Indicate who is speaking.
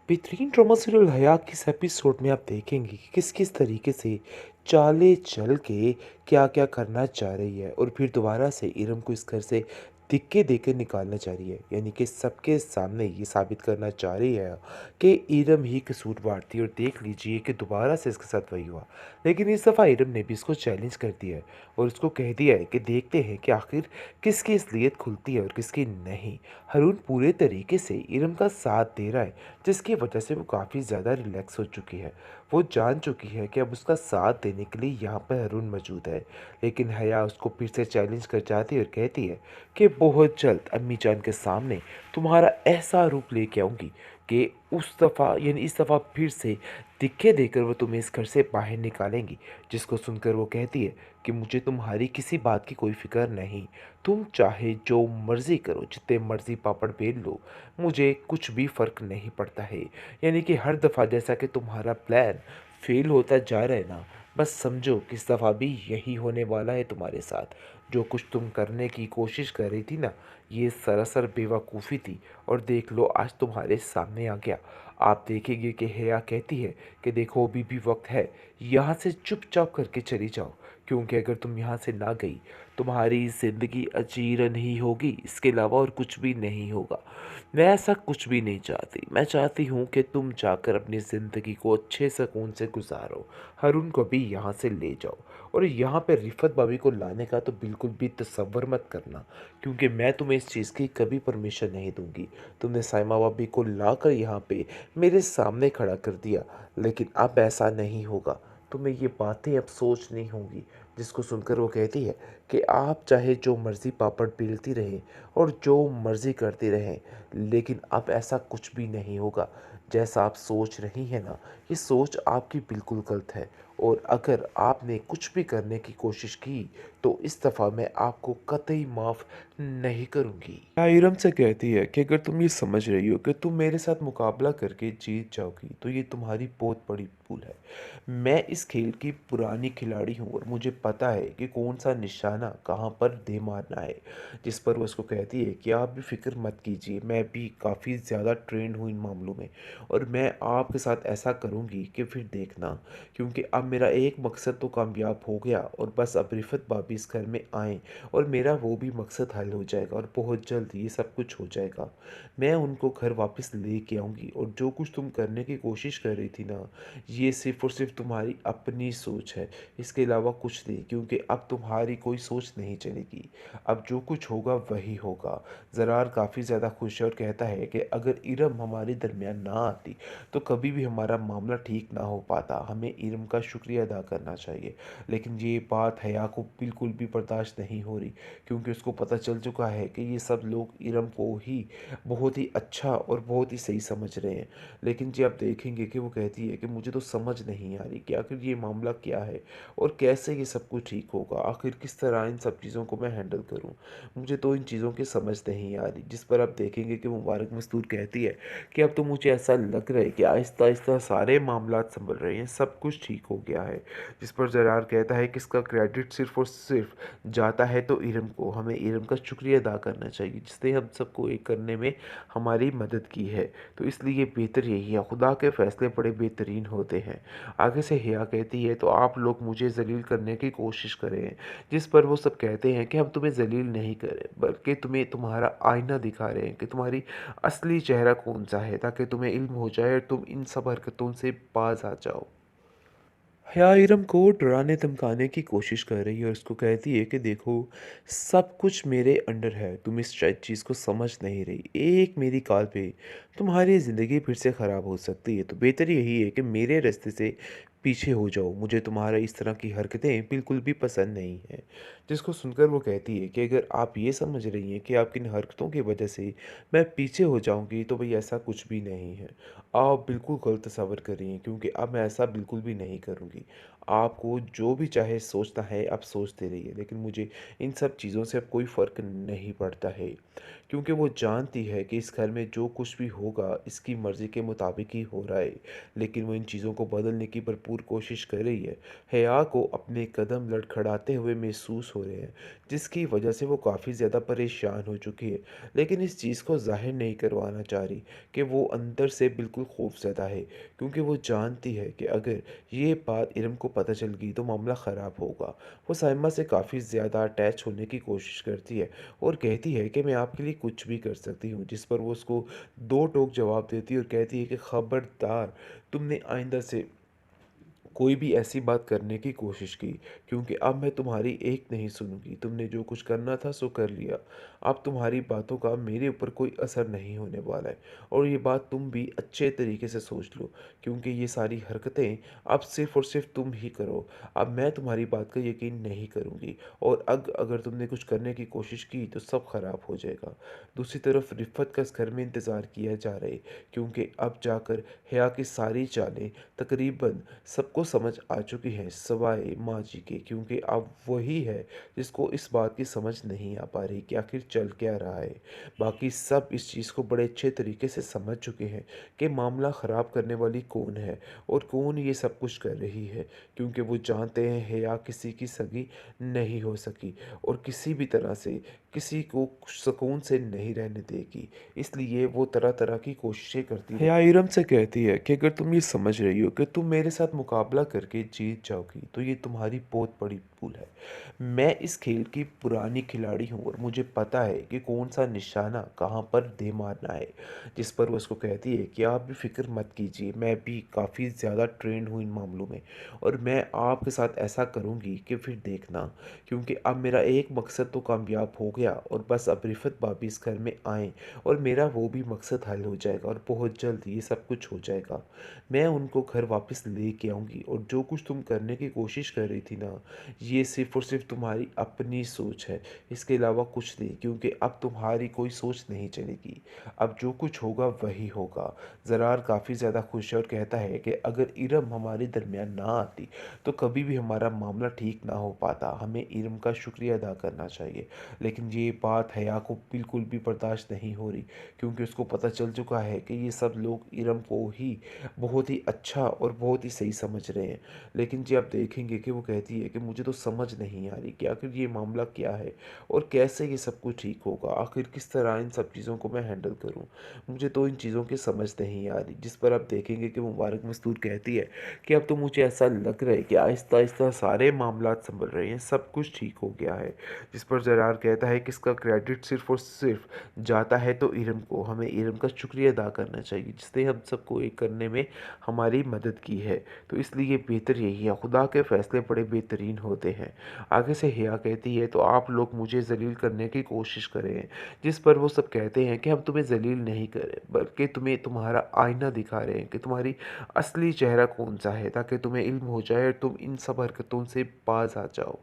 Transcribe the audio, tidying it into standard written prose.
Speaker 1: बेहतरीन drama serial हया के इस एपिसोड में आप देखेंगे कि किस किस तरीके से चालें चल के क्या-क्या करना चाह रही है और फिर दोबारा से इरम को इस घर से धिक्के देकर निकालना चाह रही है। यानी कि सबके सामने ये साबित करना चाह रही है कि इरम ही कसूरवार थी और देख लीजिए कि दोबारा से इसके साथ वही हुआ। लेकिन इस दफ़ा इरम ने भी इसको चैलेंज कर दिया है और उसको कह दिया है कि देखते हैं कि आखिर किसकी असलियत खुलती है और किसकी नहीं। हारून पूरे तरीके से इरम का साथ दे रहा है, जिसकी वजह से वो काफ़ी ज़्यादा रिलैक्स हो चुकी है। वो जान चुकी है कि अब उसका साथ देने के लिए यहाँ पर हारून मौजूद है। लेकिन हया उसको फिर से चैलेंज कर जाती है और कहती है कि बहुत जल्द अम्मी जान के सामने तुम्हारा ऐसा रूप लेके आऊँगी कि उस दफ़ा यानी इस दफ़ा फिर से धिक्के देकर वो तुम्हें इस घर से बाहर निकालेंगी। जिसको सुनकर वो कहती है कि मुझे तुम्हारी किसी बात की कोई फ़िक्र नहीं। तुम चाहे जो मर्ज़ी करो, जितने मर्ज़ी पापड़ बेल लो, मुझे कुछ भी फ़र्क नहीं पड़ता है। यानी कि हर दफ़ा जैसा कि तुम्हारा प्लान फ़ेल होता जा रहा है ना, बस समझो कि इस दफ़ा भी यही होने वाला है तुम्हारे साथ। जो कुछ तुम करने की कोशिश कर रही थी ना, ये सरासर बेवकूफ़ी थी और देख लो आज तुम्हारे सामने आ गया। आप देखेंगे कि हेया कहती है कि देखो अभी भी वक़्त है, यहाँ से चुपचाप करके चली जाओ, क्योंकि अगर तुम यहाँ से ना गई, तुम्हारी ज़िंदगी अजीरन ही होगी, इसके अलावा और कुछ भी नहीं होगा। मैं ऐसा कुछ भी नहीं चाहती। मैं चाहती हूँ कि तुम जाकर अपनी ज़िंदगी को अच्छे सुकून से गुज़ारो। हारून को भी यहाँ से ले जाओ और यहाँ पे रिफ़त भाभी को लाने का तो बिल्कुल भी तसव्वुर मत करना, क्योंकि मैं तुम्हें इस चीज़ की कभी परमिशन नहीं दूँगी। तुमने साइमा भाभी को लाकर यहाँ पे मेरे सामने खड़ा कर दिया, लेकिन अब ऐसा नहीं होगा। तुम्हें ये बातें अब सोचनी होंगी। जिसको सुनकर वो कहती है कि आप चाहे जो मर्ज़ी पापड़ बेलती रहें और जो मर्ज़ी करती रहें, लेकिन अब ऐसा कुछ भी नहीं होगा। जैसा आप सोच रही हैं ना, ये सोच आपकी बिल्कुल गलत है और अगर आपने कुछ भी करने की कोशिश की, तो इस दफ़ा मैं आपको कतई माफ़ नहीं करूँगी। आयरम से कहती है कि अगर तुम ये समझ रही हो कि तुम मेरे साथ मुकाबला करके जीत जाओगी, तो ये तुम्हारी बहुत बड़ी भूल है। मैं इस खेल की पुरानी खिलाड़ी हूँ और मुझे पता है कि कौन-सा निशाना कहाँ पर दे मारना है। जिस पर वो उसको कहती है कि आप भी फ़िक्र मत कीजिए, मैं भी काफ़ी ज़्यादा ट्रेंड हूँ इन मामलों में और मैं आपके साथ ऐसा करूँगी कि फिर देखना, क्योंकि अब मेरा एक मकसद तो कामयाब हो गया और बस अब रिफ़त भाभी इस घर में आएँ और मेरा वो भी मकसद हल हो जाएगा और बहुत जल्द ये सब कुछ हो जाएगा। मैं उनको घर वापस लेके आऊँगी और जो कुछ तुम करने की कोशिश कर रही थी ना, ये सिर्फ़ और सिर्फ़ तुम्हारी अपनी सोच है, इसके अलावा कुछ नहीं, क्योंकि अब तुम्हारी कोई सोच नहीं चलेगी। अब जो कुछ होगा वही होगा। ज़रार काफ़ी ज़्यादा खुश है और कहता है कि अगर इरम हमारे दरमियान ना आती, तो कभी भी हमारा मामला ठीक ना हो पाता। हमें इरम का शुक्रिया अदा करना चाहिए। लेकिन ये बात हया को बिल्कुल भी बर्दाश्त नहीं हो रही, क्योंकि उसको पता चल चुका है कि ये सब लोग इरम को ही बहुत ही अच्छा और बहुत ही सही समझ रहे हैं। लेकिन जी आप देखेंगे कि वो कहती है कि मुझे तो समझ नहीं आ रही कि आखिर ये मामला क्या है और कैसे ये सब कुछ ठीक होगा, आखिर किस तरह इन सब चीज़ों को मैं हैंडल करूं। मुझे तो इन चीज़ों की समझ नहीं आ रही। जिस पर आप देखेंगे कि मुबारक मस्तूर कहती है कि अब तो मुझे ऐसा लग रहा है कि आहिस्ता आहिस्ता सारे मामला संभल रहे हैं, सब कुछ ठीक हो गया है। जिस पर जरार कहता है कि इसका क्रेडिट सिर्फ और सिर्फ जाता है तो इरम को, हमें इरम का शुक्रिया अदा करना चाहिए जिसने हम सबको एक करने में हमारी मदद की है। तो इसलिए बेहतर यही है, खुदा के फ़ैसले बड़े बेहतरीन होते हैं। आगे से हिया कहती है तो आप लोग मुझे ज़लील करने की कोशिश करें। जिस पर वो सब कहते हैं कि हम तुम्हें ज़लील नहीं करें, बल्कि तुम्हें तुम्हारा आईना दिखा रहे हैं कि तुम्हारी असली चेहरा कौन-सा है, ताकि तुम्हें इल्म हो जाए और तुम इन सब हरकतों से बाज़ आ जाओ। हया इरम को डराने धमकाने की कोशिश कर रही है और उसको कहती है कि देखो, सब कुछ मेरे अंडर है, तुम इस शायद चीज़ को समझ नहीं रही। एक मेरी कॉल पे तुम्हारी ज़िंदगी फिर से ख़राब हो सकती है, तो बेहतर यही है कि मेरे रास्ते से पीछे हो जाओ। मुझे तुम्हारा इस तरह की हरकतें बिल्कुल भी पसंद नहीं हैं। जिसको सुनकर वो कहती है कि अगर आप ये समझ रही हैं कि आपकी इन हरकतों की वजह से मैं पीछे हो जाऊँगी, तो भई ऐसा कुछ भी नहीं है। आप बिल्कुल गलत तसव्वुर कर रही हैं, क्योंकि अब मैं ऐसा बिल्कुल भी नहीं करूँगी। आपको जो भी चाहे सोचना है आप सोचते रहिए, लेकिन मुझे इन सब चीज़ों से अब कोई फ़र्क नहीं पड़ता है। क्योंकि वो जानती है कि इस घर में जो कुछ भी होगा इसकी मर्ज़ी के मुताबिक ही हो रहा है, लेकिन वो इन चीज़ों को बदलने की भरपूर कोशिश कर रही है। हया को अपने कदम लड़खड़ाते हुए महसूस हो रहे हैं, जिसकी वजह से वो काफ़ी ज़्यादा परेशान हो चुकी है, लेकिन इस चीज़ को ज़ाहिर नहीं करवाना चाह रही कि वो अंदर से बिल्कुल खौफज़दा है, क्योंकि वो जानती है कि अगर ये बात इरम को पता चल गई तो मामला ख़राब होगा। वो साइमा से काफ़ी ज़्यादा अटैच होने की कोशिश करती है और कहती है कि मैं आपके लिए कुछ भी कर सकती हूँ, जिस पर वो उसको दो टोक जवाब देती है और कहती है कि खबरदार, तुमने आइंदा से कोई भी ऐसी बात करने की कोशिश की, क्योंकि अब मैं तुम्हारी एक नहीं सुनूंगी। तुमने जो कुछ करना था सो कर लिया। अब तुम्हारी बातों का मेरे ऊपर कोई असर नहीं होने वाला है, और ये बात तुम भी अच्छे तरीके से सोच लो, क्योंकि ये सारी हरकतें अब सिर्फ और सिर्फ तुम ही करो। अब मैं तुम्हारी बात का यकीन नहीं करूँगी, और अगर तुमने कुछ करने की कोशिश की तो सब खराब हो जाएगा। दूसरी तरफ रिफ़त का इस घर में इंतज़ार किया जा रहा है, क्योंकि अब जाकर हया की सारी चालें तकरीबन सबको समझ आ चुकी हैं, सिवाय माँ जी के, क्योंकि अब वही है जिसको इस बात की समझ नहीं आ पा रही कि आखिर चल क्या रहा है। बाकी सब इस चीज़ को बड़े अच्छे तरीके से समझ चुके हैं कि मामला ख़राब करने वाली कौन है और कौन ये सब कुछ कर रही है, क्योंकि वो जानते हैं हया किसी की सगी नहीं हो सकी और किसी भी तरह से किसी को सुकून से नहीं रहने देगी। इसलिए वो तरह तरह की कोशिशें करती है। हया इरम से कहती है कि अगर तुम ये समझ रही हो कि तुम मेरे साथ मुकाबला करके जीत जाओगी तो ये तुम्हारी बहुत बड़ी भूल है। मैं इस खेल की पुरानी खिलाड़ी हूँ और मुझे पता है कि कौन सा निशाना कहाँ पर दे मारना है। जिस पर वो उसको कहती है कि आप भी फिक्र मत कीजिए, मैं भी काफ़ी ज़्यादा ट्रेंड हूँ इन मामलों में, और मैं आपके साथ ऐसा करूँगी कि फिर देखना, क्योंकि अब मेरा एक मकसद तो कामयाब हो गया और बस अब रिफत भाभी इस घर में आएँ और मेरा वो भी मकसद हल हो जाएगा और बहुत जल्द ये सब कुछ हो जाएगा। मैं उनको घर वापस लेके आऊँगी, और जो कुछ तुम करने की कोशिश कर रही थी ना, ये सिर्फ़ और सिर्फ़ तुम्हारी अपनी सोच है, इसके अलावा कुछ नहीं, क्योंकि अब तुम्हारी कोई सोच नहीं चलेगी। अब जो कुछ होगा वही होगा। ज़रार काफ़ी ज़्यादा खुश है और कहता है कि अगर इरम हमारे दरमियान ना आती तो कभी भी हमारा मामला ठीक ना हो पाता। हमें इरम का शुक्रिया अदा करना चाहिए। लेकिन ये बात हया को बिल्कुल भी बर्दाश्त नहीं हो रही, क्योंकि उसको पता चल चुका है कि ये सब लोग इरम को ही बहुत ही अच्छा और बहुत ही सही समझ रहे हैं। लेकिन जी आप देखेंगे कि वो कहती है कि मुझे तो समझ नहीं आ रही कि आखिर ये मामला क्या है और कैसे ये सब कुछ ठीक होगा। आखिर किस तरह इन सब चीज़ों को मैं हैंडल करूँ, मुझे तो इन चीज़ों की समझ नहीं आ रही। जिस पर आप देखेंगे कि मुबारक मस्तूर कहती है कि अब तो मुझे ऐसा लग रहा है कि आहिस्ता आहिस्ता सारे मामला संभल रहे हैं, सब कुछ ठीक हो गया है। जिस पर जरार कहता है कि इसका क्रेडिट सिर्फ़ और सिर्फ जाता है तो इरम को, हमें इरम का शुक्रिया अदा करना चाहिए जिसने हम सबको एक करने में हमारी मदद की है। तो इसलिए बेहतर यही है, खुदा के फ़ैसले बड़े बेहतरीन होते हैं। आगे से हिया कहती है तो आप लोग मुझे ज़लील करने की कोशिश कर रहे हैं। जिस पर वो सब कहते हैं कि हम तुम्हें ज़लील नहीं कर रहे, बल्कि तुम्हें तुम्हारा आईना दिखा रहे हैं कि तुम्हारी असली चेहरा कौन सा है, ताकि तुम्हें इल्म हो जाए और तुम इन सब हरकतों से बाज आ जाओ।